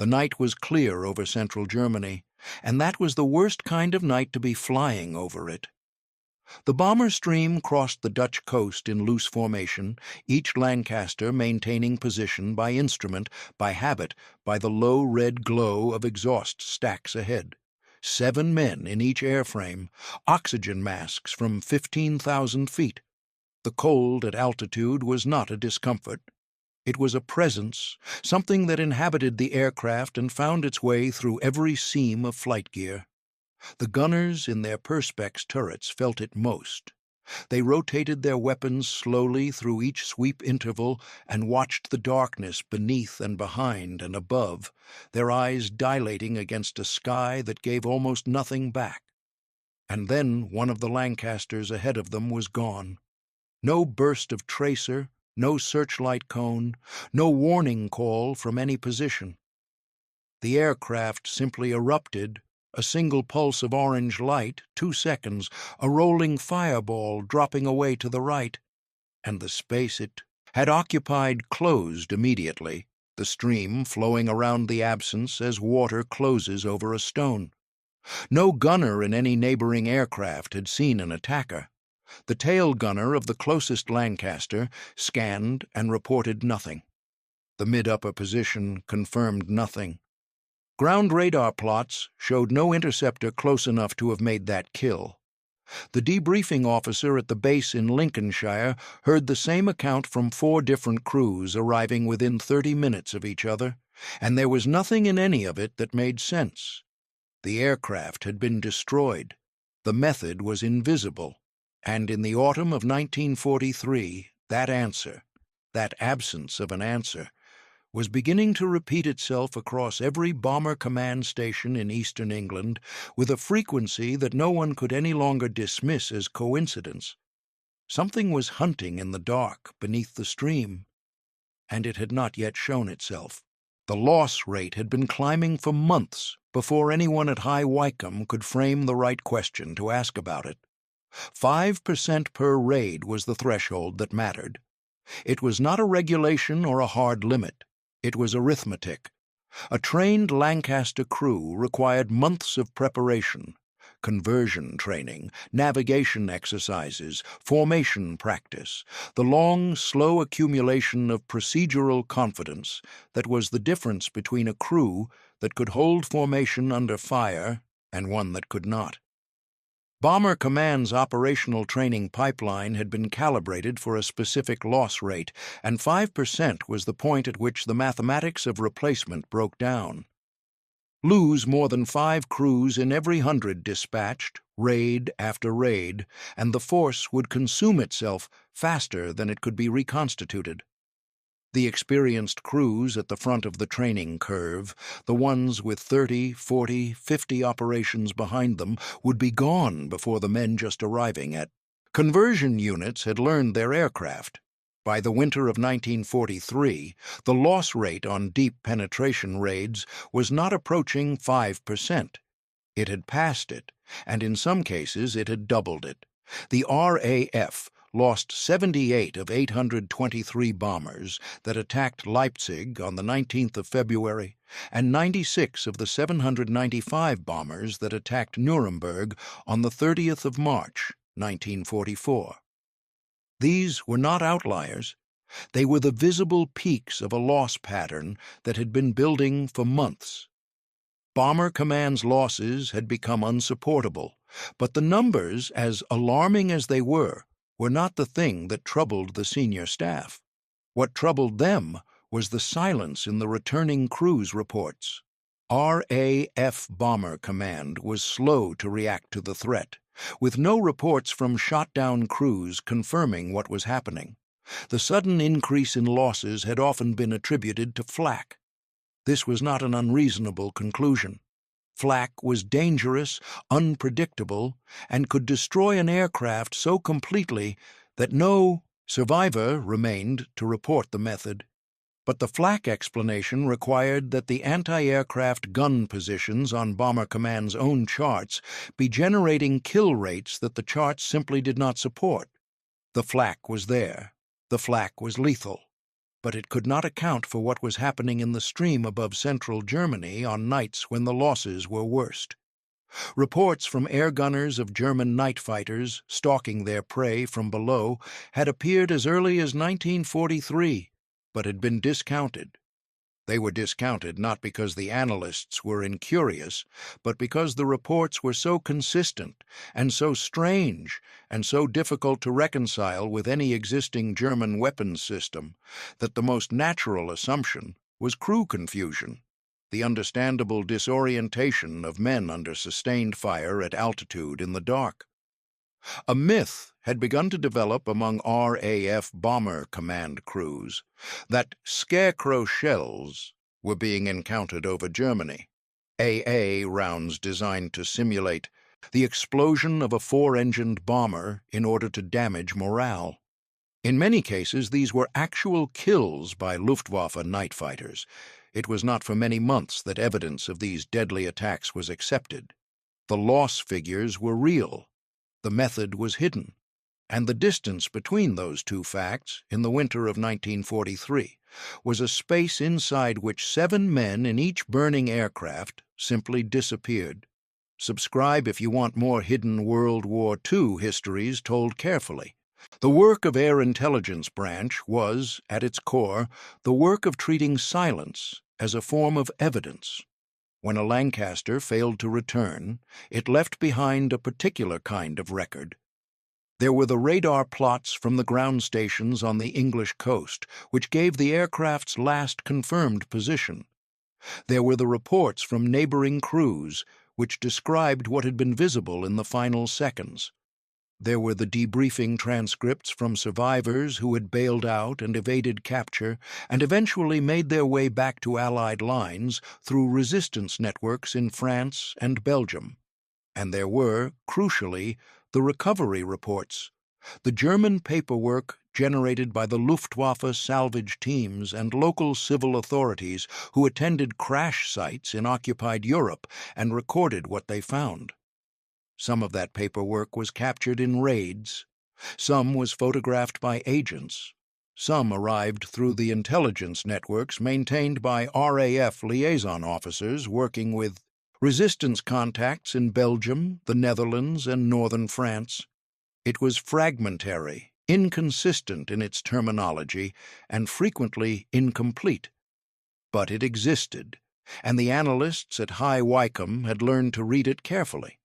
The night was clear over central Germany, and that was the worst kind of night to be flying over it. The bomber stream crossed the Dutch coast in loose formation, each Lancaster maintaining position by instrument, by habit, by the low red glow of exhaust stacks ahead. 7 men in each airframe, oxygen masks from 15,000 feet. The cold at altitude was not a discomfort. It was a presence, something that inhabited the aircraft and found its way through every seam of flight gear. The gunners in their perspex turrets felt it most. They rotated their weapons slowly through each sweep interval and watched the darkness beneath and behind and above, their eyes dilating against a sky that gave almost nothing back. And then one of the Lancasters ahead of them was gone. No burst of tracer, no searchlight cone, no warning call from any position. The aircraft simply erupted, a single pulse of orange light, 2 seconds, a rolling fireball dropping away to the right, and the space it had occupied closed immediately, the stream flowing around the absence as water closes over a stone. No gunner in any neighboring aircraft had seen an attacker. The tail gunner of the closest Lancaster scanned and reported nothing. The mid-upper position confirmed nothing. Ground radar plots showed no interceptor close enough to have made that kill. The debriefing officer at the base in Lincolnshire heard the same account from 4 different crews arriving within 30 minutes of each other, and there was nothing in any of it that made sense. The aircraft had been destroyed. The method was invisible. And in the autumn of 1943, that answer, that absence of an answer, was beginning to repeat itself across every bomber command station in eastern England with a frequency that no one could any longer dismiss as coincidence. Something was hunting in the dark beneath the stream, and it had not yet shown itself. The loss rate had been climbing for months before anyone at High Wycombe could frame the right question to ask about it. 5% per raid was the threshold that mattered. It was not a regulation or a hard limit. It was arithmetic. A trained Lancaster crew required months of preparation, conversion training, navigation exercises, formation practice, the long, slow accumulation of procedural confidence that was the difference between a crew that could hold formation under fire and one that could not. Bomber Command's operational training pipeline had been calibrated for a specific loss rate, and 5% was the point at which the mathematics of replacement broke down. Lose more than 5 crews in every 100 dispatched, raid after raid, and the force would consume itself faster than it could be reconstituted. The experienced crews at the front of the training curve, the ones with 30, 40, 50 operations behind them, would be gone before the men just arriving at. Conversion units had learned their aircraft. By the winter of 1943, the loss rate on deep penetration raids was not approaching 5%. It had passed it, and in some cases it had doubled it. The RAF lost 78 of 823 bombers that attacked Leipzig on the 19th of February, and 96 of the 795 bombers that attacked Nuremberg on the 30th of March, 1944. These were not outliers. They were the visible peaks of a loss pattern that had been building for months. Bomber Command's losses had become unsupportable, but the numbers, as alarming as they were not the thing that troubled the senior staff. What troubled them was the silence in the returning crews' reports. RAF Bomber Command was slow to react to the threat, with no reports from shot-down crews confirming what was happening. The sudden increase in losses had often been attributed to flak. This was not an unreasonable conclusion. Flak was dangerous, unpredictable, and could destroy an aircraft so completely that no survivor remained to report the method. But the flak explanation required that the anti-aircraft gun positions on Bomber Command's own charts be generating kill rates that the charts simply did not support. The flak was there. The flak was lethal. but it could not account for what was happening in the stream above central Germany on nights when the losses were worst. Reports from air gunners of German night fighters stalking their prey from below had appeared as early as 1943, but had been discounted. They were discounted not because the analysts were incurious, but because the reports were so consistent and so strange and so difficult to reconcile with any existing German weapons system that the most natural assumption was crew confusion, the understandable disorientation of men under sustained fire at altitude in the dark. A myth had begun to develop among RAF Bomber Command crews that scarecrow shells were being encountered over Germany, AA rounds designed to simulate the explosion of a four-engined bomber in order to damage morale. In many cases, these were actual kills by Luftwaffe night fighters. It was not for many months that evidence of these deadly attacks was accepted. The loss figures were real. The method was hidden, and the distance between those two facts in the winter of 1943 was a space inside which 7 men in each burning aircraft simply disappeared. Subscribe if you want more hidden World War II histories told carefully. The work of Air Intelligence Branch was, at its core, the work of treating silence as a form of evidence. When a Lancaster failed to return, it left behind a particular kind of record. There were the radar plots from the ground stations on the English coast, which gave the aircraft's last confirmed position. There were the reports from neighboring crews, which described what had been visible in the final seconds. There were the debriefing transcripts from survivors who had bailed out and evaded capture and eventually made their way back to Allied lines through resistance networks in France and Belgium. And there were, crucially, the recovery reports, the German paperwork generated by the Luftwaffe salvage teams and local civil authorities who attended crash sites in occupied Europe and recorded what they found. Some of that paperwork was captured in raids. Some was photographed by agents. Some arrived through the intelligence networks maintained by RAF liaison officers working with resistance contacts in Belgium, the Netherlands, and northern France. It was fragmentary, inconsistent in its terminology, and frequently incomplete. But it existed, and the analysts at High Wycombe had learned to read it carefully.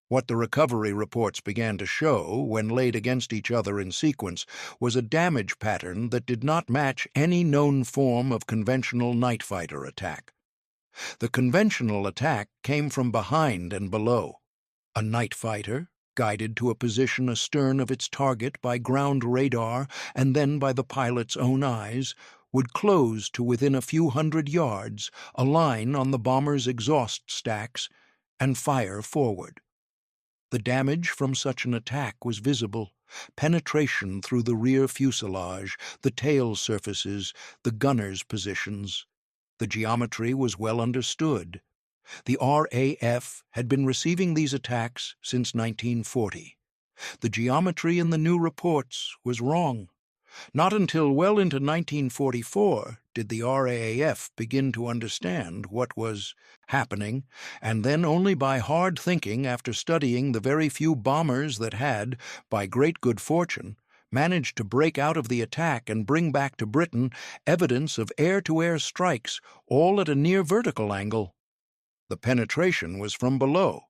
What the recovery reports began to show, when laid against each other in sequence, was a damage pattern that did not match any known form of conventional night fighter attack. The conventional attack came from behind and below. A night fighter, guided to a position astern of its target by ground radar and then by the pilot's own eyes, would close to within a few hundred yards, align on the bomber's exhaust stacks, and fire forward. The damage from such an attack was visible: penetration through the rear fuselage, the tail surfaces, the gunner's positions. The geometry was well understood. The RAF had been receiving these attacks since 1940. The geometry in the new reports was wrong. Not until well into 1944 did the RAF begin to understand what was happening, and then only by hard thinking after studying the very few bombers that had, by great good fortune, managed to break out of the attack and bring back to Britain evidence of air-to-air strikes, all at a near vertical angle. The penetration was from below,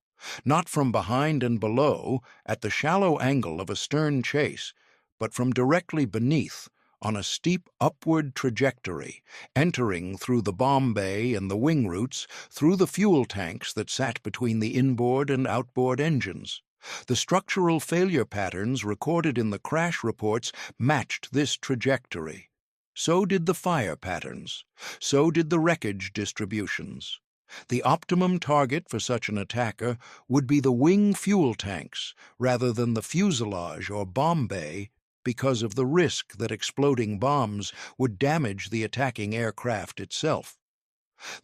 not from behind and below, at the shallow angle of a stern chase, but from directly beneath, on a steep upward trajectory, entering through the bomb bay and the wing roots, through the fuel tanks that sat between the inboard and outboard engines. The structural failure patterns recorded in the crash reports matched this trajectory. So did the fire patterns. So did the wreckage distributions. The optimum target for such an attacker would be the wing fuel tanks rather than the fuselage or bomb bay, because of the risk that exploding bombs would damage the attacking aircraft itself.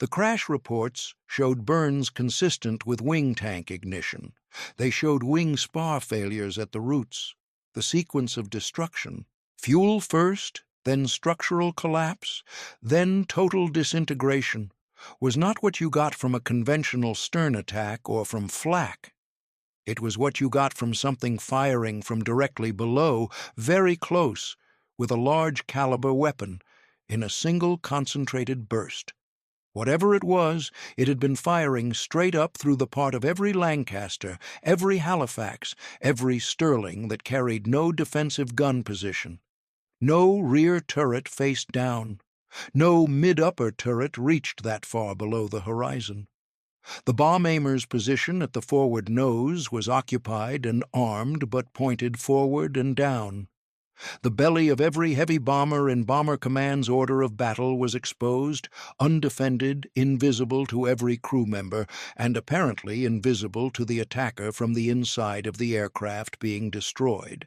The crash reports showed burns consistent with wing tank ignition. They showed wing spar failures at the roots. The sequence of destruction: fuel first, then structural collapse, then total disintegration, was not what you got from a conventional stern attack or from flak. It was what you got from something firing from directly below, very close, with a large caliber weapon, in a single concentrated burst. Whatever it was, it had been firing straight up through the part of every Lancaster, every Halifax, every Sterling that carried no defensive gun position. No rear turret faced down. No mid-upper turret reached that far below the horizon. The bomb aimer's position at the forward nose was occupied and armed but pointed forward and down. The belly of every heavy bomber in Bomber Command's order of battle was exposed, undefended, invisible to every crew member, and apparently invisible to the attacker from the inside of the aircraft being destroyed.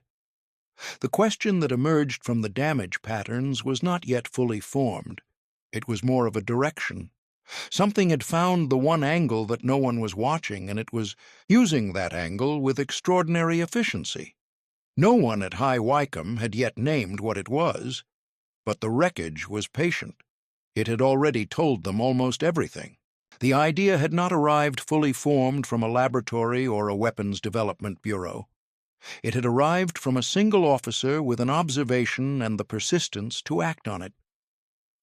The question that emerged from the damage patterns was not yet fully formed. It was more of a direction. Something had found the one angle that no one was watching, and it was using that angle with extraordinary efficiency. No one at High Wycombe had yet named what it was, but the wreckage was patient. It had already told them almost everything. The idea had not arrived fully formed from a laboratory or a weapons development bureau. It had arrived from a single officer with an observation and the persistence to act on it.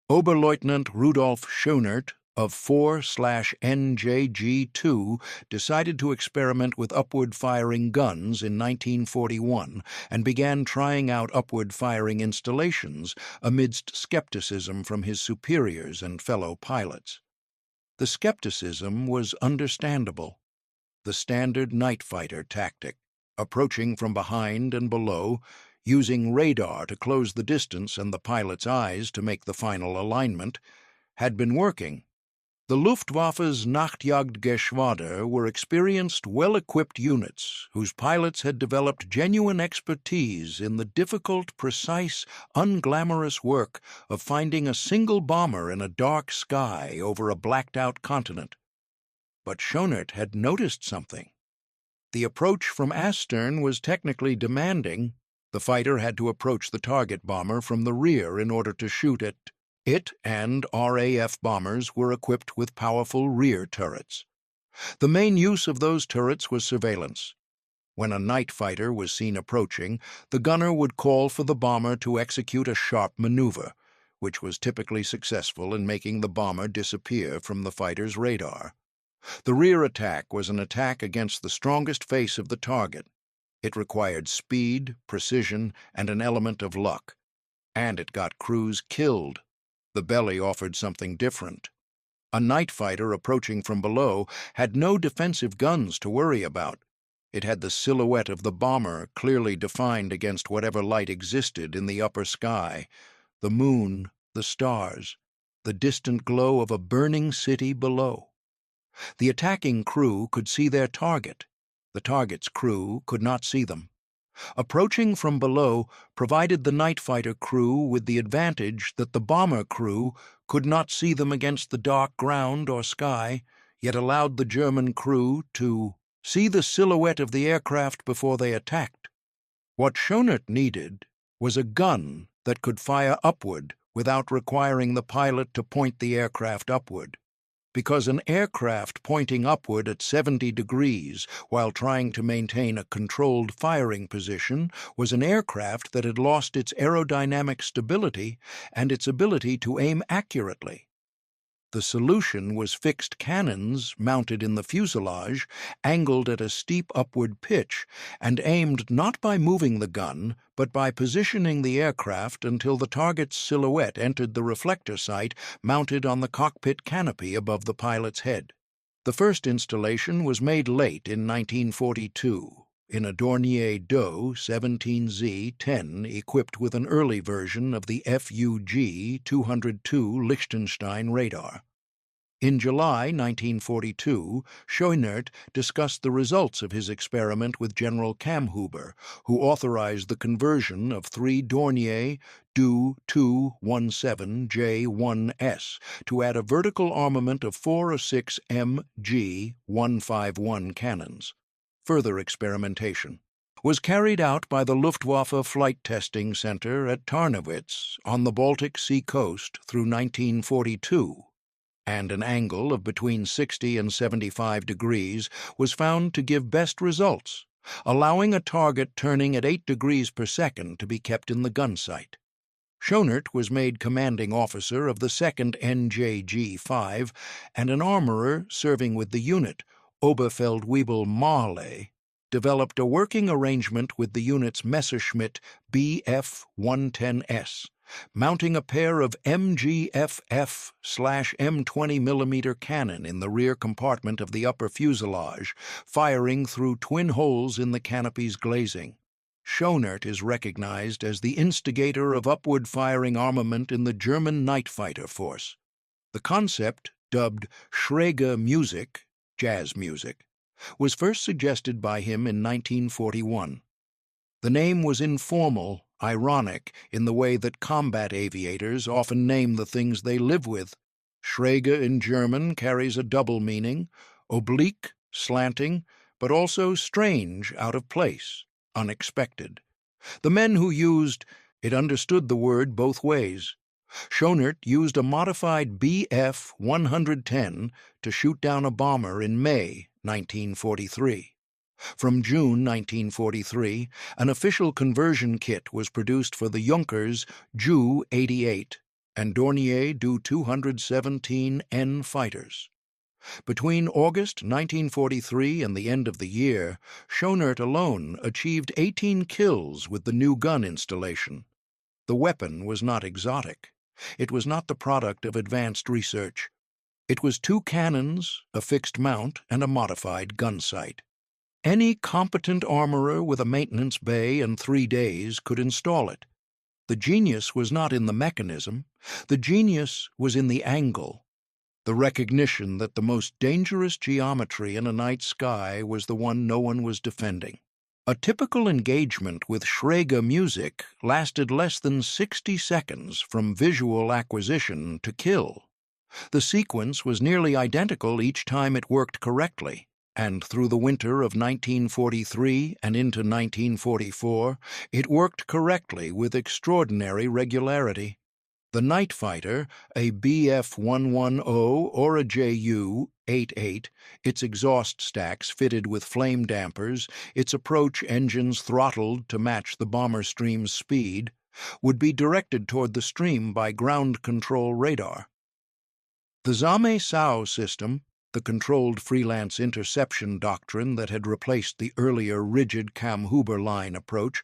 Oberleutnant Rudolf Schönert of 4/NJG-2 decided to experiment with upward-firing guns in 1941 and began trying out upward-firing installations amidst skepticism from his superiors and fellow pilots. The skepticism was understandable. The standard night fighter tactic, approaching from behind and below, using radar to close the distance and the pilot's eyes to make the final alignment, had been working. The Luftwaffe's Nachtjagdgeschwader were experienced, well-equipped units whose pilots had developed genuine expertise in the difficult, precise, unglamorous work of finding a single bomber in a dark sky over a blacked-out continent. But Schönert had noticed something. The approach from astern was technically demanding. The fighter had to approach the target bomber from the rear in order to shoot it. It and RAF bombers were equipped with powerful rear turrets. The main use of those turrets was surveillance. When a night fighter was seen approaching, the gunner would call for the bomber to execute a sharp maneuver, which was typically successful in making the bomber disappear from the fighter's radar. The rear attack was an attack against the strongest face of the target. It required speed, precision, and an element of luck. And it got crews killed. The belly offered something different. A night fighter approaching from below had no defensive guns to worry about. It had the silhouette of the bomber clearly defined against whatever light existed in the upper sky, the moon, the stars, the distant glow of a burning city below. The attacking crew could see their target. The target's crew could not see them. Approaching from below provided the night fighter crew with the advantage that the bomber crew could not see them against the dark ground or sky, yet allowed the German crew to see the silhouette of the aircraft before they attacked. What Schönert needed was a gun that could fire upward without requiring the pilot to point the aircraft upward. Because an aircraft pointing upward at 70 degrees while trying to maintain a controlled firing position was an aircraft that had lost its aerodynamic stability and its ability to aim accurately. The solution was fixed cannons mounted in the fuselage, angled at a steep upward pitch, and aimed not by moving the gun, but by positioning the aircraft until the target's silhouette entered the reflector sight mounted on the cockpit canopy above the pilot's head. The first installation was made late in 1942, in a Dornier Doe 17Z-10 equipped with an early version of the FUG-202 Liechtenstein radar. In July 1942, Schönert discussed the results of his experiment with General Kamhuber, who authorized the conversion of 3 Dornier Do 217J1S to add a vertical armament of 4 or 6 MG-151 cannons. Further experimentation. was carried out by the Luftwaffe Flight Testing Center at Tarnowitz on the Baltic Sea coast through 1942, and an angle of between 60 and 75 degrees was found to give best results, allowing a target turning at 8 degrees per second to be kept in the gun sight. Schonert was made commanding officer of the 2nd NJG-5, and an armorer serving with the unit, Oberfeldwebel Marley, developed a working arrangement with the unit's Messerschmitt Bf-110S, mounting a pair of MGFF/M20mm cannon in the rear compartment of the upper fuselage, firing through twin holes in the canopy's glazing. Schonert is recognized as the instigator of upward-firing armament in the German night fighter force. The concept, dubbed Schräge Musik, jazz music, was first suggested by him in 1941. The name was informal, ironic, in the way that combat aviators often name the things they live with. Schräge in German carries a double meaning, oblique, slanting, but also strange, out of place, unexpected. The men who used it understood the word both ways. Schonert used a modified Bf-110 to shoot down a bomber in May 1943. From June 1943, an official conversion kit was produced for the Junkers Ju-88 and Dornier Do-217N fighters. Between August 1943 and the end of the year, Schonert alone achieved 18 kills with the new gun installation. The weapon was not exotic. It was not the product of advanced research. It was 2 cannons, a fixed mount, and a modified gun sight. Any competent armorer with a maintenance bay and 3 days could install it. The genius was not in the mechanism. The genius was in the angle. The recognition that the most dangerous geometry in a night sky was the one no one was defending. A typical engagement with Schräge Musik lasted less than 60 seconds from visual acquisition to kill. The sequence was nearly identical each time it worked correctly, and through the winter of 1943 and into 1944, it worked correctly with extraordinary regularity. The night fighter, a Bf-110 or a Ju-88, its exhaust stacks fitted with flame dampers, its approach engines throttled to match the bomber stream's speed, would be directed toward the stream by ground control radar. The Zame-Sao system, the controlled freelance interception doctrine that had replaced the earlier rigid Kamm-Huber line approach,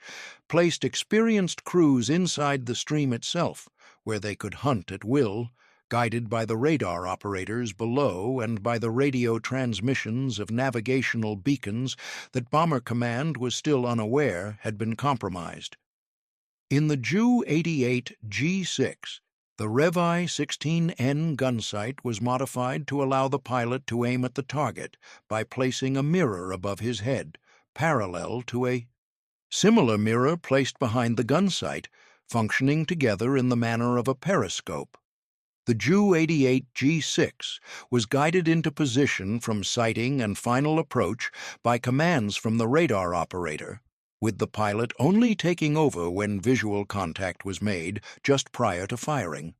placed experienced crews inside the stream itself, where they could hunt at will, guided by the radar operators below and by the radio transmissions of navigational beacons that Bomber Command was still unaware had been compromised. In the Ju-88 G6, the Revi 16N gun sight was modified to allow the pilot to aim at the target by placing a mirror above his head, parallel to a similar mirror placed behind the gun sight, functioning together in the manner of a periscope. The Ju-88 G6 was guided into position from sighting and final approach by commands from the radar operator, with the pilot only taking over when visual contact was made just prior to firing.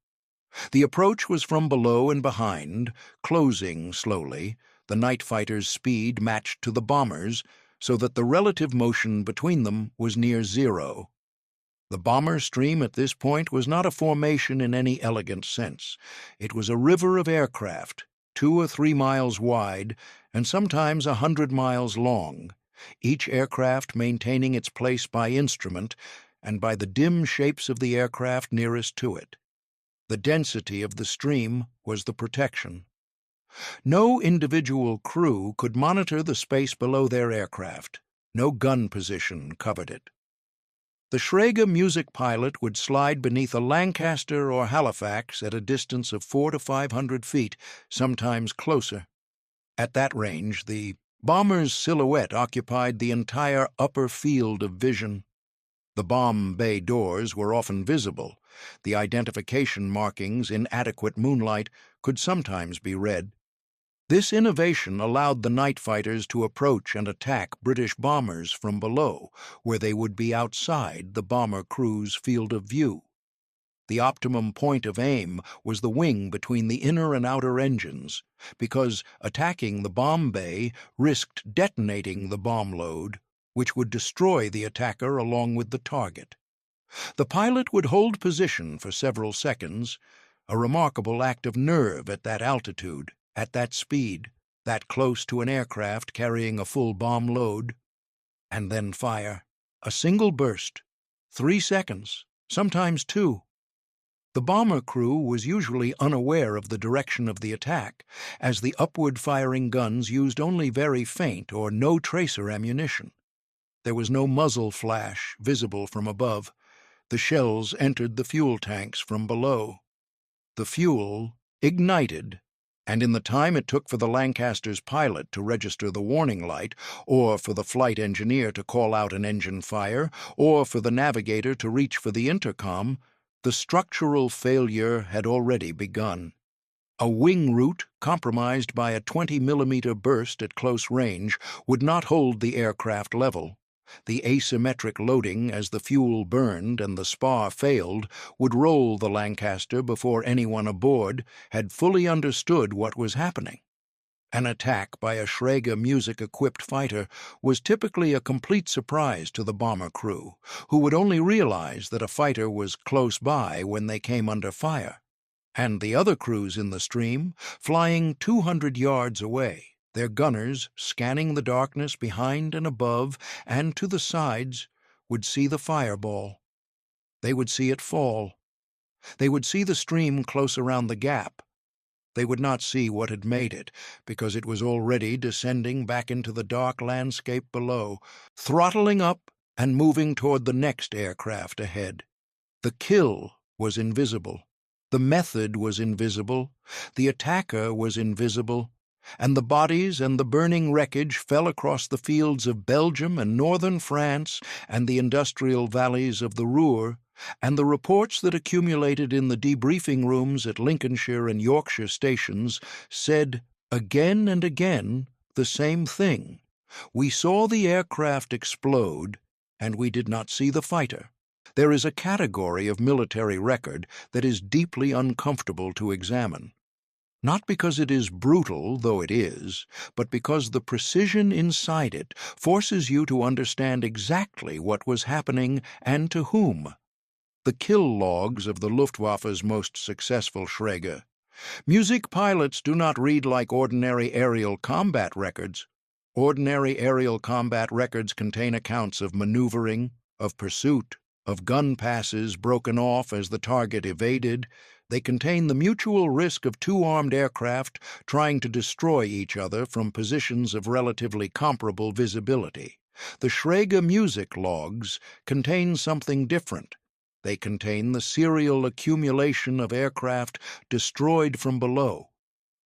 The approach was from below and behind, closing slowly, the night fighter's speed matched to the bomber's, so that the relative motion between them was near zero. The bomber stream at this point was not a formation in any elegant sense. It was a river of aircraft, 2 or 3 miles wide and sometimes 100 miles long, each aircraft maintaining its place by instrument and by the dim shapes of the aircraft nearest to it. The density of the stream was the protection. No individual crew could monitor the space below their aircraft. No gun position covered it. The Schräge Musik pilot would slide beneath a Lancaster or Halifax at a distance of 400 to 500 feet, sometimes closer. At that range, the bomber's silhouette occupied the entire upper field of vision. The bomb bay doors were often visible. The identification markings in adequate moonlight could sometimes be read. This innovation allowed the night fighters to approach and attack British bombers from below, where they would be outside the bomber crew's field of view. The optimum point of aim was the wing between the inner and outer engines, because attacking the bomb bay risked detonating the bomb load, which would destroy the attacker along with the target. The pilot would hold position for several seconds, a remarkable act of nerve at that altitude, at that speed, that close to an aircraft carrying a full bomb load, and then fire. A single burst, 3 seconds, sometimes 2. The bomber crew was usually unaware of the direction of the attack, as the upward-firing guns used only very faint or no tracer ammunition. There was no muzzle flash visible from above. The shells entered the fuel tanks from below. The fuel ignited, and in the time it took for the Lancaster's pilot to register the warning light, or for the flight engineer to call out an engine fire, or for the navigator to reach for the intercom, the structural failure had already begun. A wing root compromised by a 20-millimeter burst at close range would not hold the aircraft level. The asymmetric loading as the fuel burned and the spar failed would roll the Lancaster before anyone aboard had fully understood what was happening. An attack by a Schräge Musik-equipped fighter was typically a complete surprise to the bomber crew, who would only realize that a fighter was close by when they came under fire. And the other crews in the stream, flying 200 yards away, their gunners, scanning the darkness behind and above and to the sides, would see the fireball. They would see it fall. They would see the stream close around the gap. They would not see what had made it, because it was already descending back into the dark landscape below, throttling up and moving toward the next aircraft ahead. The kill was invisible. The method was invisible. The attacker was invisible. And the bodies and the burning wreckage fell across the fields of Belgium and northern France and the industrial valleys of the Ruhr, and the reports that accumulated in the debriefing rooms at Lincolnshire and Yorkshire stations said again and again the same thing. We saw the aircraft explode, and we did not see the fighter. There is a category of military record that is deeply uncomfortable to examine. Not because it is brutal, though it is, but because the precision inside it forces you to understand exactly what was happening and to whom. The kill logs of the Luftwaffe's most successful Schräge Musik pilots do not read like ordinary aerial combat records. Ordinary aerial combat records contain accounts of maneuvering, of pursuit, of gun passes broken off as the target evaded. They contain the mutual risk of two armed aircraft trying to destroy each other from positions of relatively comparable visibility. The Schräge Musik logs contain something different. They contain the serial accumulation of aircraft destroyed from below.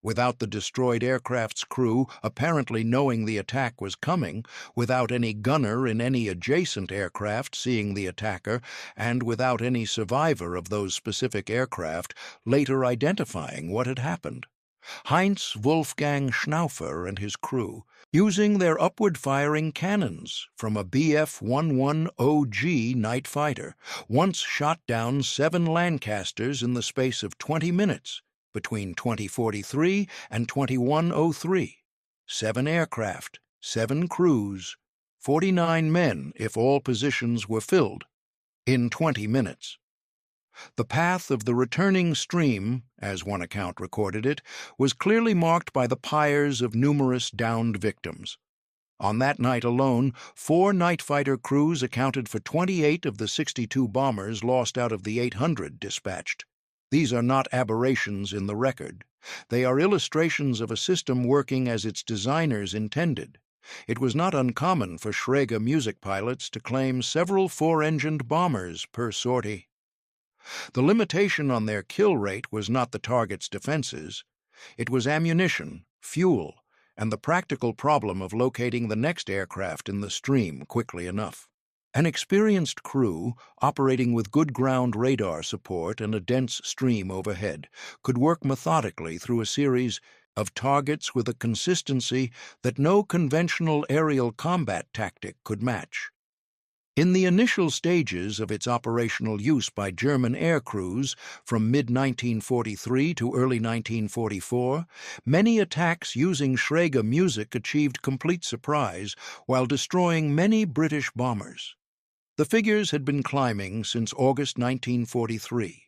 Without the destroyed aircraft's crew apparently knowing the attack was coming, without any gunner in any adjacent aircraft seeing the attacker, and without any survivor of those specific aircraft later identifying what had happened. Heinz Wolfgang Schnaufer and his crew, using their upward-firing cannons from a Bf-11OG night fighter, once shot down 7 Lancasters in the space of 20 minutes, between 2043 and 2103. 7 aircraft, 7 crews, 49 men if all positions were filled, in 20 minutes. The path of the returning stream, as one account recorded it, was clearly marked by the pyres of numerous downed victims. On that night alone, 4 night fighter crews accounted for 28 of the 62 bombers lost out of the 800 dispatched. These are not aberrations in the record. They are illustrations of a system working as its designers intended. It was not uncommon for Schräge Musik pilots to claim several 4-engined bombers per sortie. The limitation on their kill rate was not the target's defenses. It was ammunition, fuel, and the practical problem of locating the next aircraft in the stream quickly enough. An experienced crew, operating with good ground radar support and a dense stream overhead, could work methodically through a series, of targets with a consistency that no conventional aerial combat tactic could match. In the initial stages of its operational use by German air crews from mid-1943 to early 1944, many attacks using Schräge Musik achieved complete surprise while destroying many British bombers. The figures had been climbing since August 1943.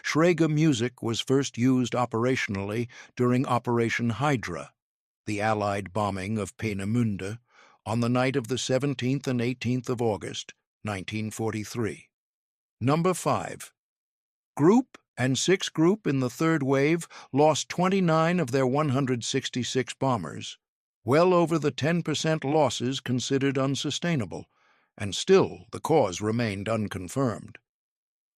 Schräge Musik was first used operationally during Operation Hydra, the Allied bombing of Peenemünde, on the night of the 17th and 18th of August, 1943. Number 5. Group and 6 Group in the third wave lost 29 of their 166 bombers, well over the 10% losses considered unsustainable, and still the cause remained unconfirmed.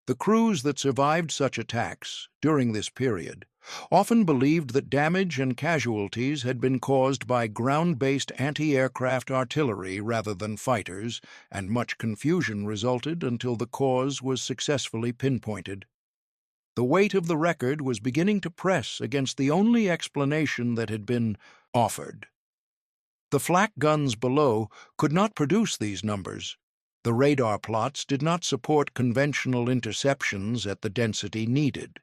The crews that survived such attacks during this period often believed that damage and casualties had been caused by ground-based anti-aircraft artillery rather than fighters, and much confusion resulted until the cause was successfully pinpointed. The weight of the record was beginning to press against the only explanation that had been offered. The flak guns below could not produce these numbers. The radar plots did not support conventional interceptions at the density needed.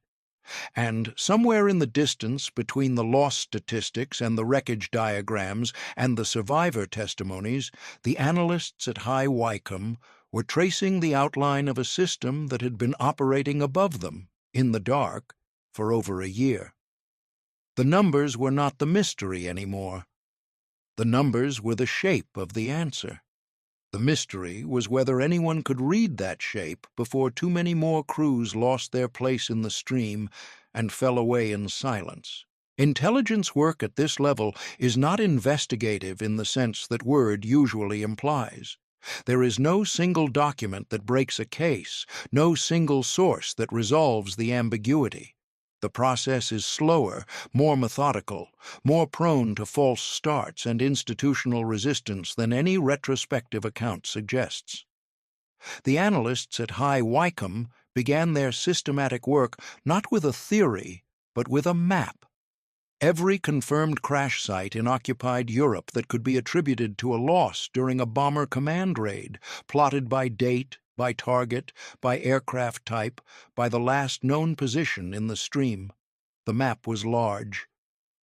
And somewhere in the distance between the loss statistics and the wreckage diagrams and the survivor testimonies, the analysts at High Wycombe were tracing the outline of a system that had been operating above them, in the dark, for over a year. The numbers were not the mystery anymore. The numbers were the shape of the answer. The mystery was whether anyone could read that shape before too many more crews lost their place in the stream and fell away in silence. Intelligence work at this level is not investigative in the sense that word usually implies. There is no single document that breaks a case, no single source that resolves the ambiguity. The process is slower, more methodical, more prone to false starts and institutional resistance than any retrospective account suggests. The analysts at High Wycombe began their systematic work not with a theory, but with a map. Every confirmed crash site in occupied Europe that could be attributed to a loss during a Bomber Command raid, plotted by date, by target, by aircraft type, by the last known position in the stream. The map was large.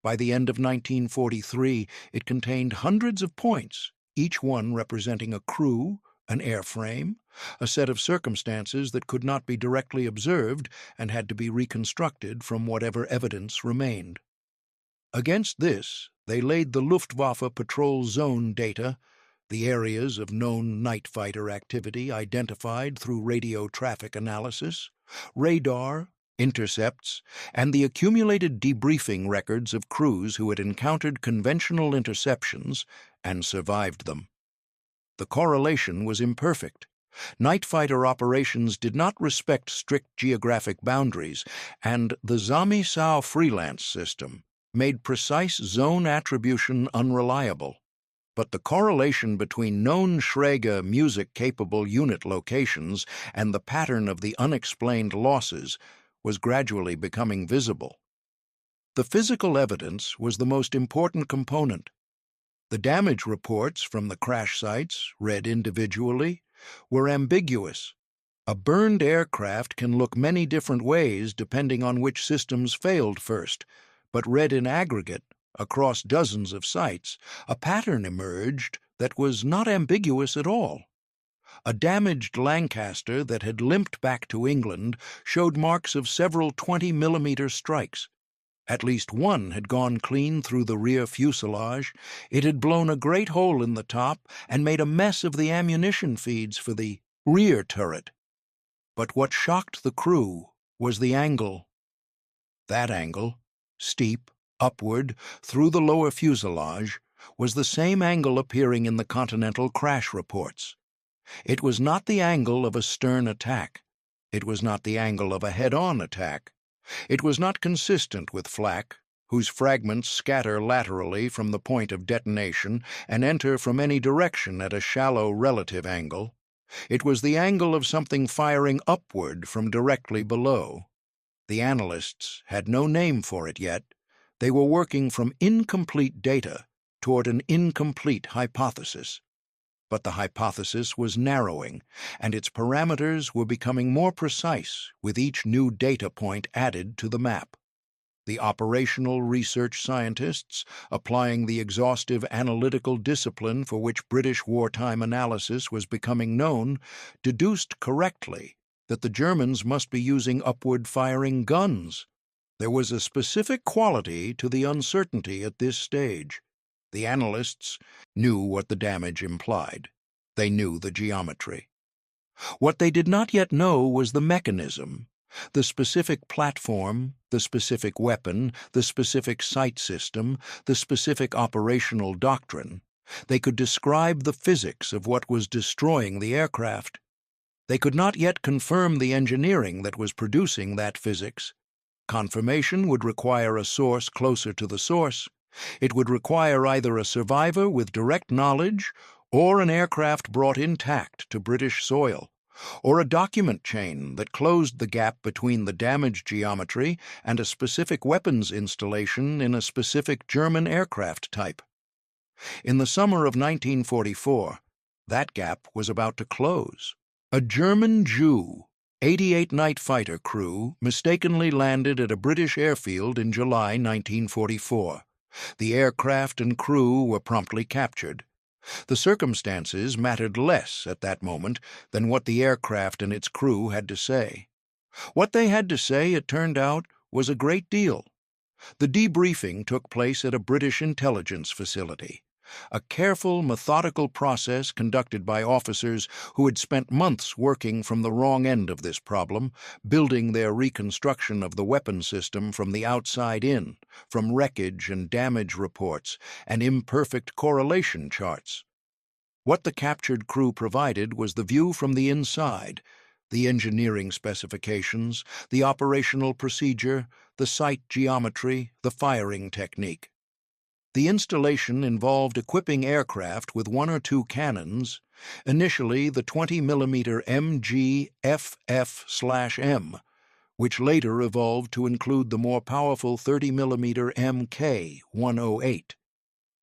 By the end of 1943, it contained hundreds of points, each one representing a crew, an airframe, a set of circumstances that could not be directly observed and had to be reconstructed from whatever evidence remained. Against this, they laid the Luftwaffe patrol zone data, the areas of known night fighter activity identified through radio traffic analysis, radar, intercepts, and the accumulated debriefing records of crews who had encountered conventional interceptions and survived them. The correlation was imperfect. Night fighter operations did not respect strict geographic boundaries, and the Zamisau freelance system made precise zone attribution unreliable. But the correlation between known Schräge Musik-capable unit locations and the pattern of the unexplained losses was gradually becoming visible. The physical evidence was the most important component. The damage reports from the crash sites, read individually, were ambiguous. A burned aircraft can look many different ways depending on which systems failed first, but read in aggregate, across dozens of sites, a pattern emerged that was not ambiguous at all. A damaged Lancaster that had limped back to England showed marks of several 20-millimeter strikes. At least one had gone clean through the rear fuselage. It had blown a great hole in the top and made a mess of the ammunition feeds for the rear turret. But what shocked the crew was the angle. That angle, steep, upward, through the lower fuselage, was the same angle appearing in the Continental crash reports. It was not the angle of a stern attack. It was not the angle of a head-on attack. It was not consistent with flak, whose fragments scatter laterally from the point of detonation and enter from any direction at a shallow relative angle. It was the angle of something firing upward from directly below. The analysts had no name for it yet, They were working from incomplete data toward an incomplete hypothesis. But the hypothesis was narrowing, and its parameters were becoming more precise with each new data point added to the map. The operational research scientists, applying the exhaustive analytical discipline for which British wartime analysis was becoming known, deduced correctly that the Germans must be using upward-firing guns. There was a specific quality to the uncertainty at this stage. The analysts knew what the damage implied. They knew the geometry. What they did not yet know was the mechanism, the specific platform, the specific weapon, the specific sight system, the specific operational doctrine. They could describe the physics of what was destroying the aircraft. They could not yet confirm the engineering that was producing that physics. Confirmation would require a source closer to the source. It would require either a survivor with direct knowledge or an aircraft brought intact to British soil, or a document chain that closed the gap between the damage geometry and a specific weapons installation in a specific German aircraft type. In the summer of 1944, that gap was about to close. A German Jew 88 night fighter crew mistakenly landed at a British airfield in July 1944. The aircraft and crew were promptly captured. The circumstances mattered less at that moment than what the aircraft and its crew had to say. What they had to say, it turned out, was a great deal. The debriefing took place at a British intelligence facility, a careful, methodical process conducted by officers who had spent months working from the wrong end of this problem, building their reconstruction of the weapon system from the outside in, from wreckage and damage reports and imperfect correlation charts. What the captured crew provided was the view from the inside, the engineering specifications, the operational procedure, the sight geometry, the firing technique. The installation involved equipping aircraft with one or two cannons, initially the 20mm MG-FF/M, which later evolved to include the more powerful 30mm Mk-108.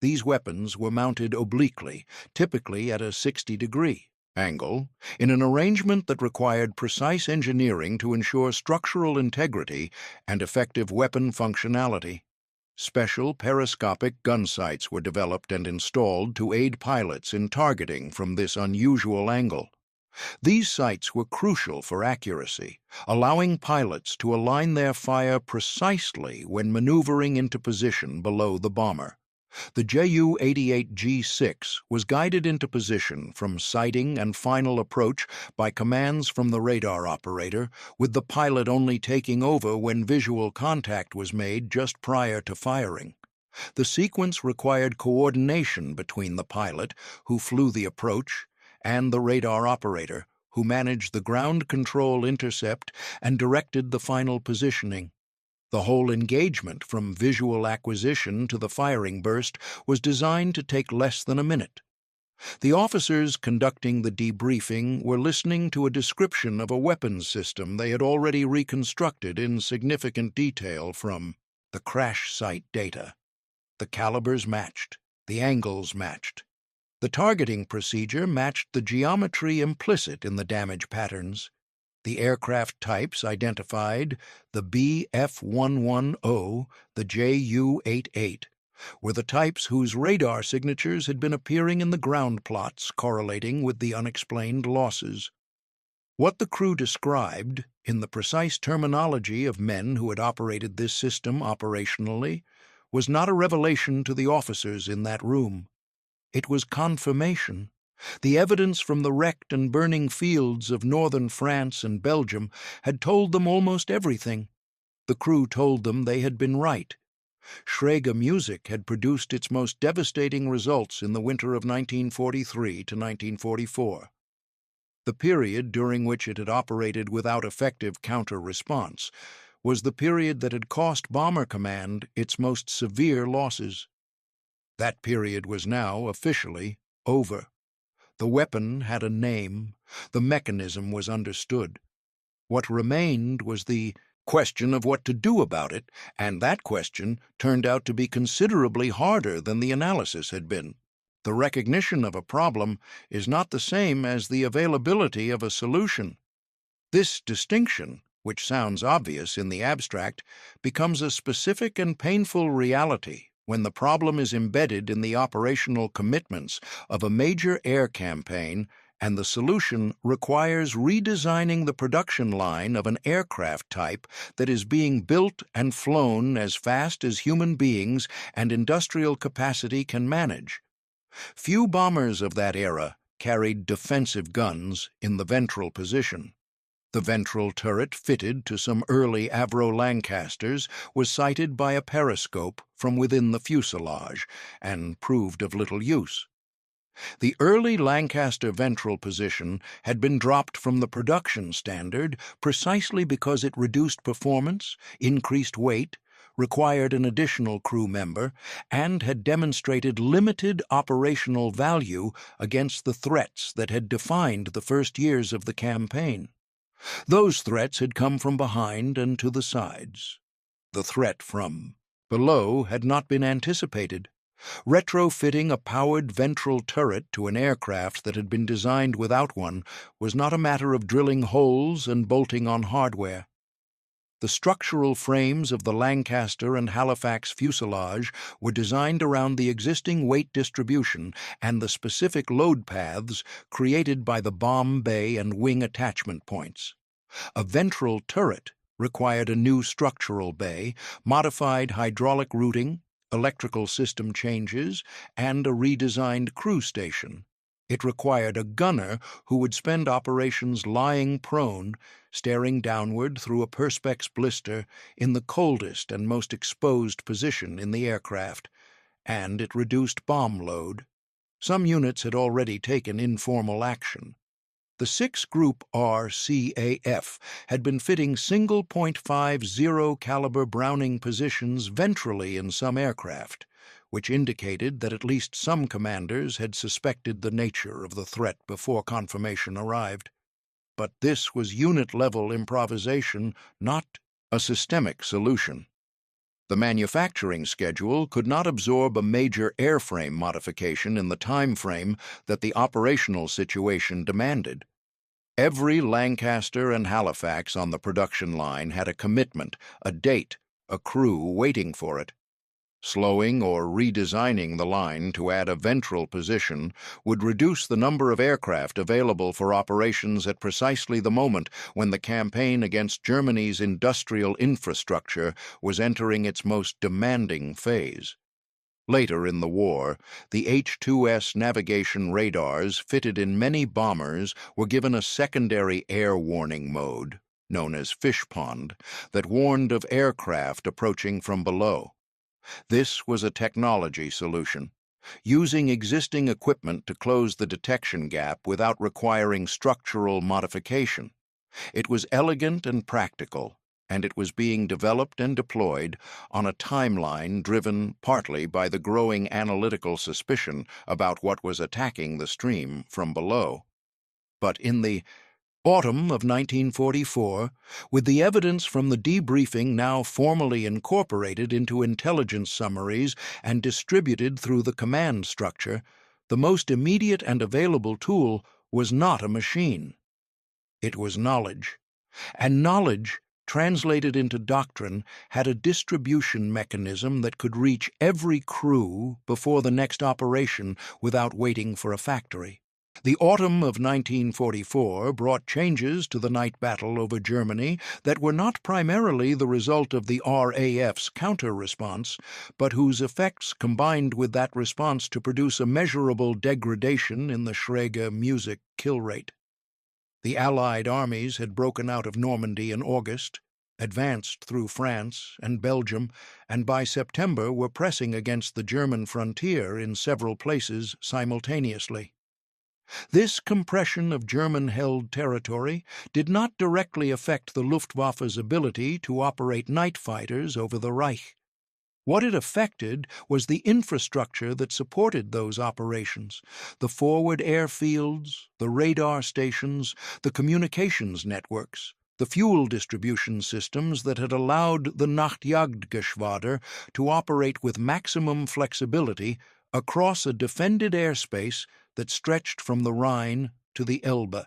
These weapons were mounted obliquely, typically at a 60-degree angle, in an arrangement that required precise engineering to ensure structural integrity and effective weapon functionality. Special periscopic gun sights were developed and installed to aid pilots in targeting from this unusual angle. These sights were crucial for accuracy, allowing pilots to align their fire precisely when maneuvering into position below the bomber. The Ju-88G6 was guided into position from sighting and final approach by commands from the radar operator, with the pilot only taking over when visual contact was made just prior to firing. The sequence required coordination between the pilot, who flew the approach, and the radar operator, who managed the ground control intercept and directed the final positioning. The whole engagement, from visual acquisition to the firing burst, was designed to take less than a minute. The officers conducting the debriefing were listening to a description of a weapons system they had already reconstructed in significant detail from the crash site data. The calibers matched, the angles matched. The targeting procedure matched the geometry implicit in the damage patterns. The aircraft types identified, the BF-110, the Ju-88, were the types whose radar signatures had been appearing in the ground plots correlating with the unexplained losses. What the crew described, in the precise terminology of men who had operated this system operationally, was not a revelation to the officers in that room. It was confirmation. The evidence from the wrecked and burning fields of northern France and Belgium had told them almost everything. The crew told them they had been right. Schräge Musik had produced its most devastating results in the winter of 1943 to 1944. The period during which it had operated without effective counter-response was the period that had cost Bomber Command its most severe losses. That period was now officially over. The weapon had a name, the mechanism was understood. What remained was the question of what to do about it, and that question turned out to be considerably harder than the analysis had been. The recognition of a problem is not the same as the availability of a solution. This distinction, which sounds obvious in the abstract, becomes a specific and painful reality when the problem is embedded in the operational commitments of a major air campaign and the solution requires redesigning the production line of an aircraft type that is being built and flown as fast as human beings and industrial capacity can manage. Few bombers of that era carried defensive guns in the ventral position. The ventral turret fitted to some early Avro Lancasters was sighted by a periscope from within the fuselage and proved of little use. The early Lancaster ventral position had been dropped from the production standard precisely because it reduced performance, increased weight, required an additional crew member, and had demonstrated limited operational value against the threats that had defined the first years of the campaign. Those threats had come from behind and to the sides. The threat from below had not been anticipated. Retrofitting a powered ventral turret to an aircraft that had been designed without one was not a matter of drilling holes and bolting on hardware. The structural frames of the Lancaster and Halifax fuselage were designed around the existing weight distribution and the specific load paths created by the bomb bay and wing attachment points. A ventral turret required a new structural bay, modified hydraulic routing, electrical system changes, and a redesigned crew station. It required a gunner who would spend operations lying prone, staring downward through a perspex blister in the coldest and most exposed position in the aircraft, and it reduced bomb load. Some units had already taken informal action. The 6 Group RCAF had been fitting single .50 caliber Browning positions ventrally in some aircraft, which indicated that at least some commanders had suspected the nature of the threat before confirmation arrived. But this was unit-level improvisation, not a systemic solution. The manufacturing schedule could not absorb a major airframe modification in the time frame that the operational situation demanded. Every Lancaster and Halifax on the production line had a commitment, a date, a crew waiting for it. Slowing or redesigning the line to add a ventral position would reduce the number of aircraft available for operations at precisely the moment when the campaign against Germany's industrial infrastructure was entering its most demanding phase. Later in the war, the H-2S navigation radars fitted in many bombers were given a secondary air warning mode, known as fish pond, that warned of aircraft approaching from below. This was a technology solution, using existing equipment to close the detection gap without requiring structural modification. It was elegant and practical, and it was being developed and deployed on a timeline driven partly by the growing analytical suspicion about what was attacking the stream from below. But in the autumn of 1944, with the evidence from the debriefing now formally incorporated into intelligence summaries and distributed through the command structure, the most immediate and available tool was not a machine. It was knowledge. And knowledge, translated into doctrine, had a distribution mechanism that could reach every crew before the next operation without waiting for a factory. The autumn of 1944 brought changes to the night battle over Germany that were not primarily the result of the RAF's counter-response, but whose effects combined with that response to produce a measurable degradation in the Schräge Musik kill rate. The Allied armies had broken out of Normandy in August, advanced through France and Belgium, and by September were pressing against the German frontier in several places simultaneously. This compression of German-held territory did not directly affect the Luftwaffe's ability to operate night fighters over the Reich. What it affected was the infrastructure that supported those operations, the forward airfields, the radar stations, the communications networks, the fuel distribution systems that had allowed the Nachtjagdgeschwader to operate with maximum flexibility across a defended airspace that stretched from the Rhine to the Elbe.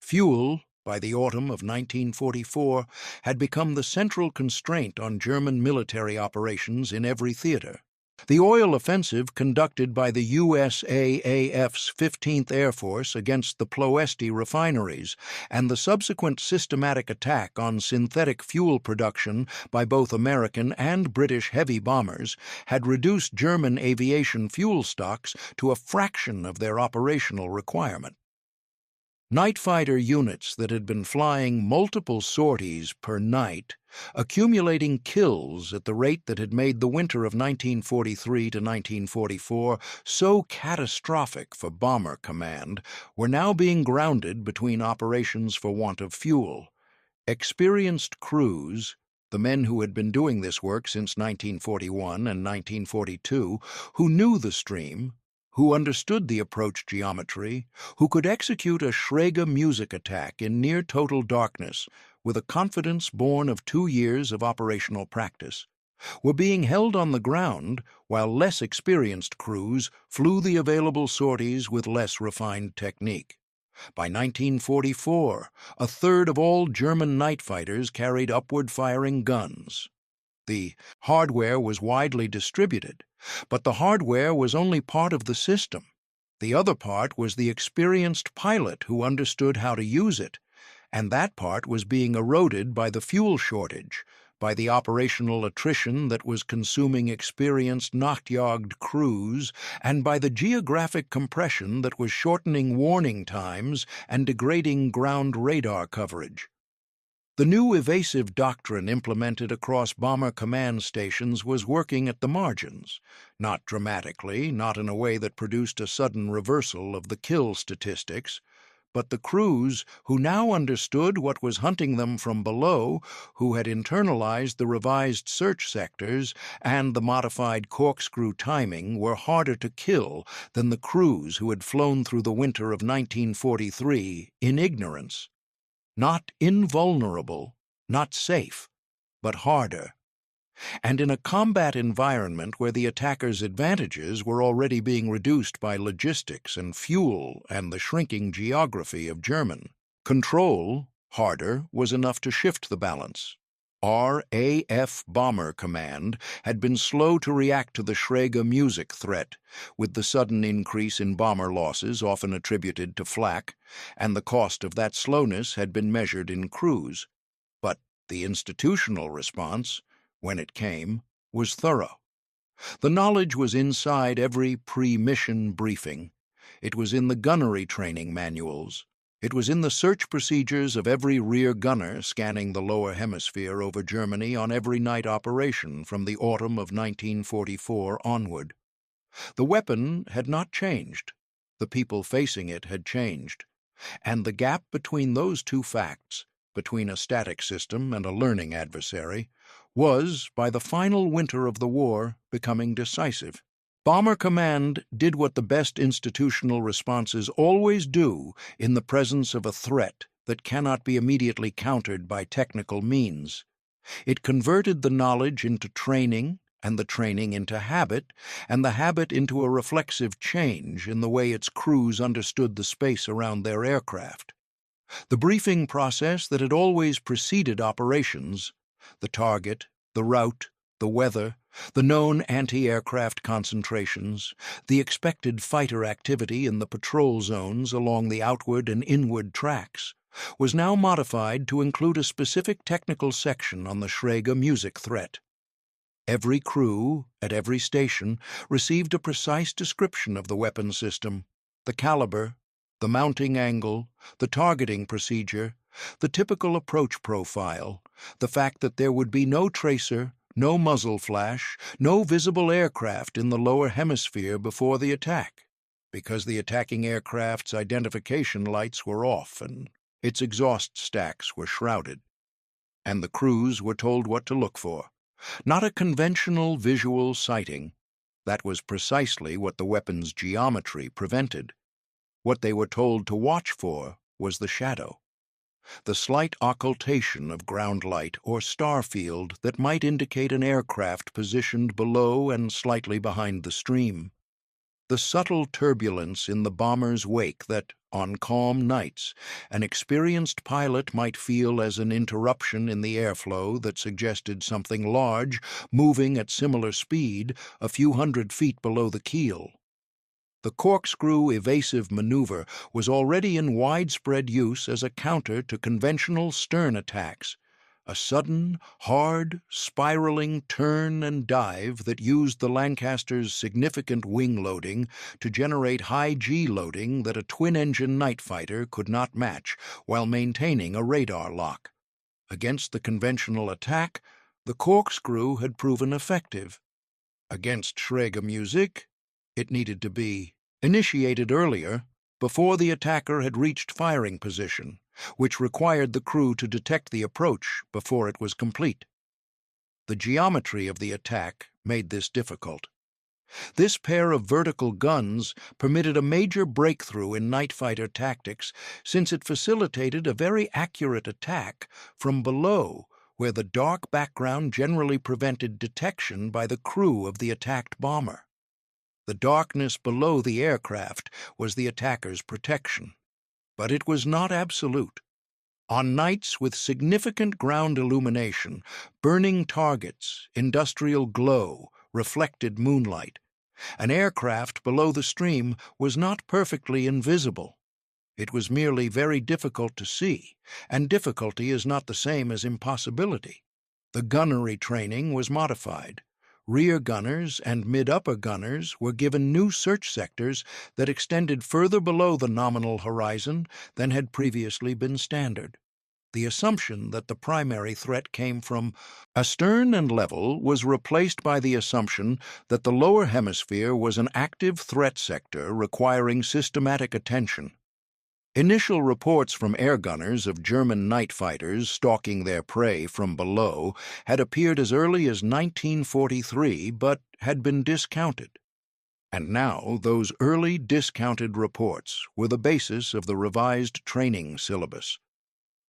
Fuel, by the autumn of 1944, had become the central constraint on German military operations in every theater. The oil offensive conducted by the USAAF's 15th Air Force against the Ploesti refineries and the subsequent systematic attack on synthetic fuel production by both American and British heavy bombers had reduced German aviation fuel stocks to a fraction of their operational requirement. Night fighter units that had been flying multiple sorties per night, accumulating kills at the rate that had made the winter of 1943 to 1944 so catastrophic for Bomber Command, were now being grounded between operations for want of fuel. Experienced crews, the men who had been doing this work since 1941 and 1942, who knew the stream, who understood the approach geometry, who could execute a Schräge Musik attack in near-total darkness with a confidence born of 2 years of operational practice, were being held on the ground while less experienced crews flew the available sorties with less refined technique. By 1944, a third of all German night fighters carried upward-firing guns. The hardware was widely distributed, but the hardware was only part of the system. The other part was the experienced pilot who understood how to use it, and that part was being eroded by the fuel shortage, by the operational attrition that was consuming experienced Nachtjagd crews, and by the geographic compression that was shortening warning times and degrading ground radar coverage. The new evasive doctrine implemented across Bomber Command stations was working at the margins, not dramatically, not in a way that produced a sudden reversal of the kill statistics, but the crews, who now understood what was hunting them from below, who had internalized the revised search sectors and the modified corkscrew timing, were harder to kill than the crews who had flown through the winter of 1943 in ignorance. Not invulnerable, not safe, but harder. And in a combat environment where the attacker's advantages were already being reduced by logistics and fuel and the shrinking geography of German, control, harder, was enough to shift the balance. RAF Bomber Command had been slow to react to the Schräge Musik threat, with the sudden increase in bomber losses often attributed to flak, and the cost of that slowness had been measured in crews. But the institutional response, when it came, was thorough. The knowledge was inside every pre-mission briefing. It was in the gunnery training manuals. It was in the search procedures of every rear gunner scanning the lower hemisphere over Germany on every night operation from the autumn of 1944 onward. The weapon had not changed. The people facing it had changed. And the gap between those two facts, between a static system and a learning adversary, was, by the final winter of the war, becoming decisive. Bomber Command did what the best institutional responses always do in the presence of a threat that cannot be immediately countered by technical means. It converted the knowledge into training, and the training into habit, and the habit into a reflexive change in the way its crews understood the space around their aircraft. The briefing process that had always preceded operations, the target, the route, the weather, the known anti-aircraft concentrations, the expected fighter activity in the patrol zones along the outward and inward tracks, was now modified to include a specific technical section on the Schräge Musik threat. Every crew, at every station, received a precise description of the weapon system, the caliber, the mounting angle, the targeting procedure, the typical approach profile, the fact that there would be no tracer, no muzzle flash, no visible aircraft in the lower hemisphere before the attack, because the attacking aircraft's identification lights were off and its exhaust stacks were shrouded. And the crews were told what to look for. Not a conventional visual sighting. That was precisely what the weapon's geometry prevented. What they were told to watch for was the shadow. the slight occultation of ground light or star field that might indicate an aircraft positioned below and slightly behind the stream. The subtle turbulence in the bomber's wake that, on calm nights, an experienced pilot might feel as an interruption in the airflow that suggested something large moving at similar speed a few hundred feet below the keel. The corkscrew evasive maneuver was already in widespread use as a counter to conventional stern attacks, a sudden, hard, spiraling turn and dive that used the Lancaster's significant wing loading to generate high G loading that a twin-engine night fighter could not match while maintaining a radar lock. Against the conventional attack, the corkscrew had proven effective. Against Schräge Musik, it needed to be initiated earlier, before the attacker had reached firing position, which required the crew to detect the approach before it was complete. The geometry of the attack made this difficult. This pair of vertical guns permitted a major breakthrough in night fighter tactics since it facilitated a very accurate attack from below, where the dark background generally prevented detection by the crew of the attacked bomber. The darkness below the aircraft was the attacker's protection, but it was not absolute. On nights with significant ground illumination, burning targets, industrial glow, reflected moonlight, an aircraft below the stream was not perfectly invisible. It was merely very difficult to see, and difficulty is not the same as impossibility. The gunnery training was modified. Rear gunners and mid-upper gunners were given new search sectors that extended further below the nominal horizon than had previously been standard. The assumption that the primary threat came from astern and level was replaced by the assumption that the lower hemisphere was an active threat sector requiring systematic attention. Initial reports from air gunners of German night fighters stalking their prey from below had appeared as early as 1943 but had been discounted. And now those early discounted reports were the basis of the revised training syllabus.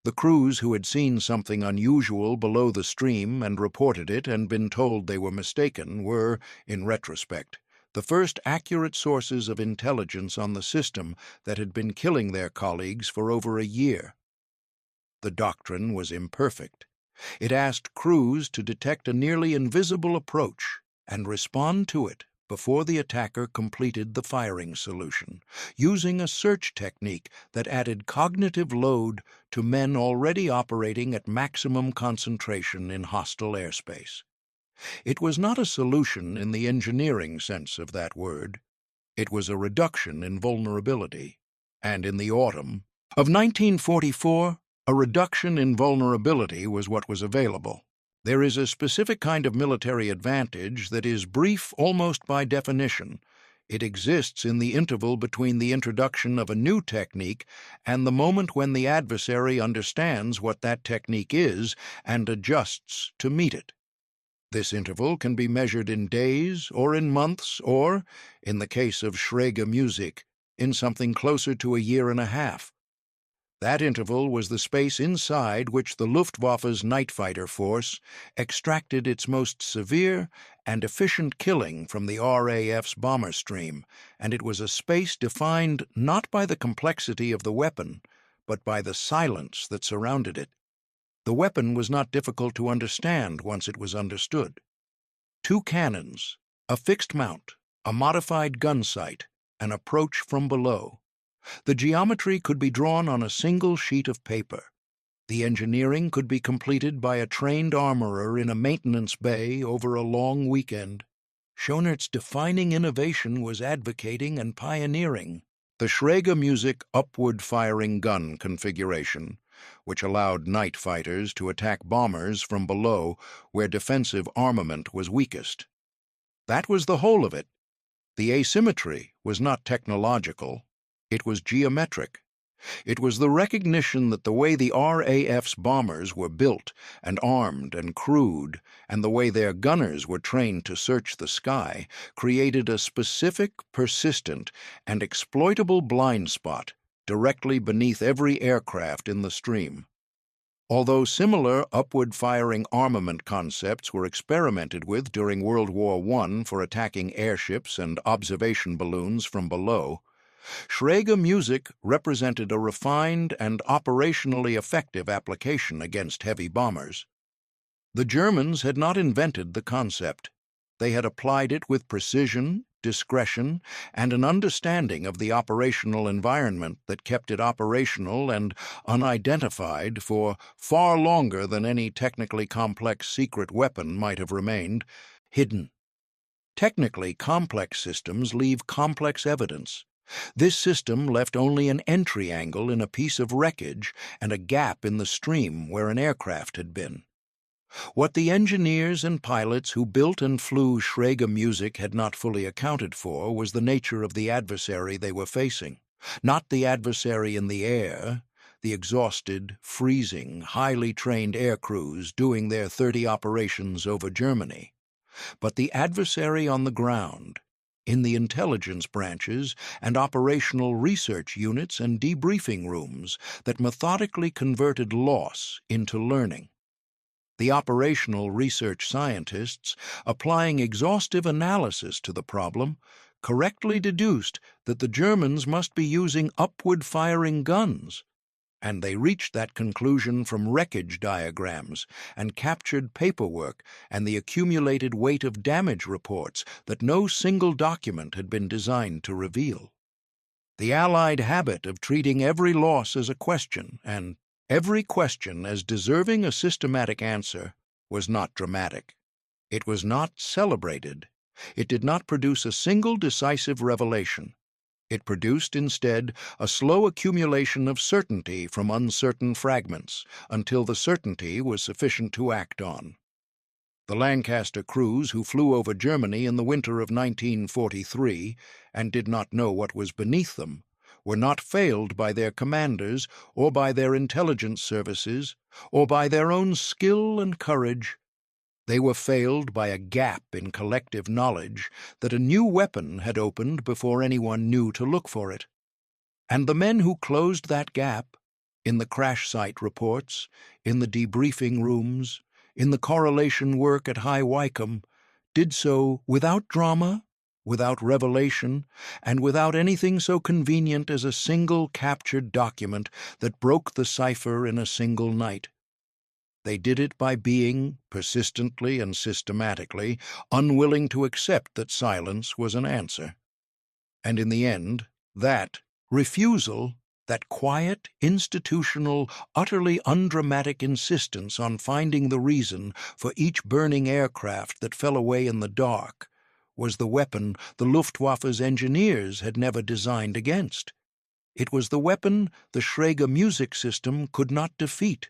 The crews who had seen something unusual below the stream and reported it and been told they were mistaken were, in retrospect, the first accurate sources of intelligence on the system that had been killing their colleagues for over a year. The doctrine was imperfect. It asked crews to detect a nearly invisible approach and respond to it before the attacker completed the firing solution, using a search technique that added cognitive load to men already operating at maximum concentration in hostile airspace. It was not a solution in the engineering sense of that word. It was a reduction in vulnerability. And in the autumn of 1944, a reduction in vulnerability was what was available. There is a specific kind of military advantage that is brief almost by definition. It exists in the interval between the introduction of a new technique and the moment when the adversary understands what that technique is and adjusts to meet it. This interval can be measured in days or in months or, in the case of Schräge Musik, in something closer to a year and a half. That interval was the space inside which the Luftwaffe's night fighter force extracted its most severe and efficient killing from the RAF's bomber stream, and it was a space defined not by the complexity of the weapon, but by the silence that surrounded it. The weapon was not difficult to understand once it was understood. 2 cannons, a fixed mount, a modified gun sight, an approach from below. The geometry could be drawn on a single sheet of paper. The engineering could be completed by a trained armorer in a maintenance bay over a long weekend. Schoenert's defining innovation was advocating and pioneering the Schräge Musik upward-firing gun configuration, which allowed night fighters to attack bombers from below where defensive armament was weakest. That was the whole of it. The asymmetry was not technological. It was geometric. It was the recognition that the way the RAF's bombers were built and armed and crewed, and the way their gunners were trained to search the sky, created a specific, persistent, and exploitable blind spot directly beneath every aircraft in the stream. Although similar upward-firing armament concepts were experimented with during World War I for attacking airships and observation balloons from below, Schräge Musik represented a refined and operationally effective application against heavy bombers. The Germans had not invented the concept. They had applied it with precision, discretion, and an understanding of the operational environment that kept it operational and unidentified for far longer than any technically complex secret weapon might have remained hidden. Technically complex systems leave complex evidence. This system left only an entry angle in a piece of wreckage and a gap in the stream where an aircraft had been. What the engineers and pilots who built and flew Schräge Musik had not fully accounted for was the nature of the adversary they were facing. Not the adversary in the air, the exhausted, freezing, highly trained air crews doing their 30 operations over Germany, but the adversary on the ground, in the intelligence branches and operational research units and debriefing rooms that methodically converted loss into learning. The operational research scientists, applying exhaustive analysis to the problem, correctly deduced that the Germans must be using upward-firing guns, and they reached that conclusion from wreckage diagrams and captured paperwork and the accumulated weight of damage reports that no single document had been designed to reveal. The Allied habit of treating every loss as a question and every question as deserving a systematic answer was not dramatic. It was not celebrated. It did not produce a single decisive revelation. It produced instead a slow accumulation of certainty from uncertain fragments until the certainty was sufficient to act on. The Lancaster crews who flew over Germany in the winter of 1943 and did not know what was beneath them were not failed by their commanders or by their intelligence services or by their own skill and courage. They were failed by a gap in collective knowledge that a new weapon had opened before anyone knew to look for it. And the men who closed that gap, in the crash site reports, in the debriefing rooms, in the correlation work at High Wycombe, did so without drama, without revelation, and without anything so convenient as a single captured document that broke the cipher in a single night. They did it by being, persistently and systematically, unwilling to accept that silence was an answer. And in the end, that refusal, that quiet, institutional, utterly undramatic insistence on finding the reason for each burning aircraft that fell away in the dark, was the weapon the Luftwaffe's engineers had never designed against. It was the weapon the Schräge Musik system could not defeat.